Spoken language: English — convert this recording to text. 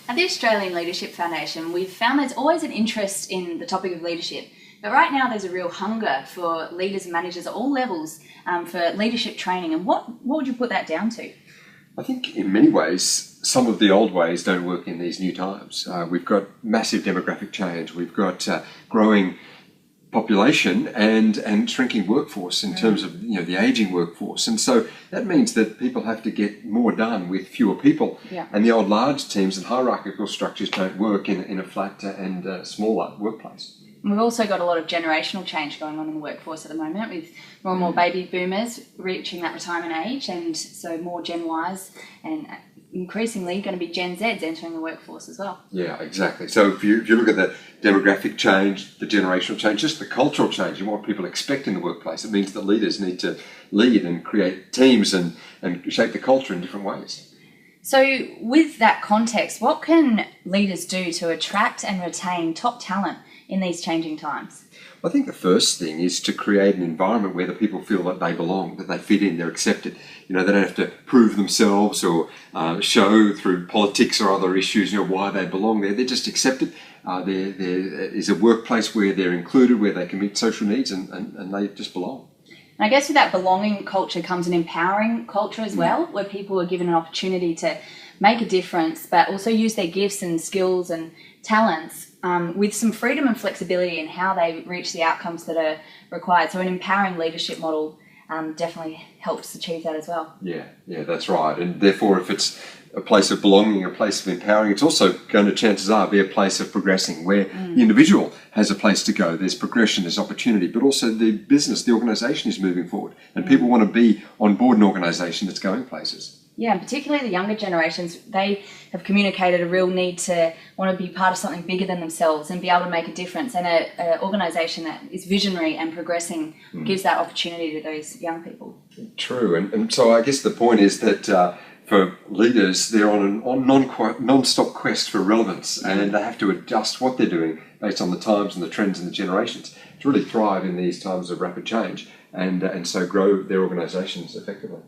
At the Australian Leadership Foundation, we've found there's always an interest in the topic of leadership, but right now there's a real hunger for leaders and managers at all levels for leadership training. And what would you put that down to? I think in many ways, some of the old ways don't work in these new times. We've got massive demographic change, we've got growing population and shrinking workforce in terms of the aging workforce, and so that means that people have to get more done with fewer people. And the old large teams and hierarchical structures don't work in a flat and smaller workplace. We've also got a lot of generational change going on in the workforce at the moment, with more and more baby boomers reaching that retirement age, and so more Gen Ys and increasingly going to be Gen Zs entering the workforce as well. Yeah, exactly. So if you look at the demographic change, the generational change, just the cultural change and what people expect in the workplace, it means that leaders need to lead and create teams and shape the culture in different ways. So with that context, what can leaders do to attract and retain top talent in these changing times? I think the first thing is to create an environment where the people feel that they belong, that they fit in, they're accepted. They don't have to prove themselves or show through politics or other issues why they belong there. They're just accepted. There is a workplace where they're included, where they can meet social needs, and they just belong. And I guess with that belonging culture comes an empowering culture as well, where people are given an opportunity to make a difference, but also use their gifts and skills and talents with some freedom and flexibility in how they reach the outcomes that are required. So an empowering leadership model definitely helps achieve that as well. Yeah, that's right. And therefore, if it's a place of belonging, a place of empowering, it's also going to, chances are, be a place of progressing, where the individual has a place to go. There's progression, there's opportunity, but also the business, the organisation is moving forward, and people want to be on board an organisation that's going places. Yeah, and particularly the younger generations, they have communicated a real need to want to be part of something bigger than themselves and be able to make a difference. And an organisation that is visionary and progressing gives that opportunity to those young people. True, and so I guess the point is that for leaders, they're on a non-stop quest for relevance, and they have to adjust what they're doing based on the times and the trends and the generations to really thrive in these times of rapid change and so grow their organisations effectively.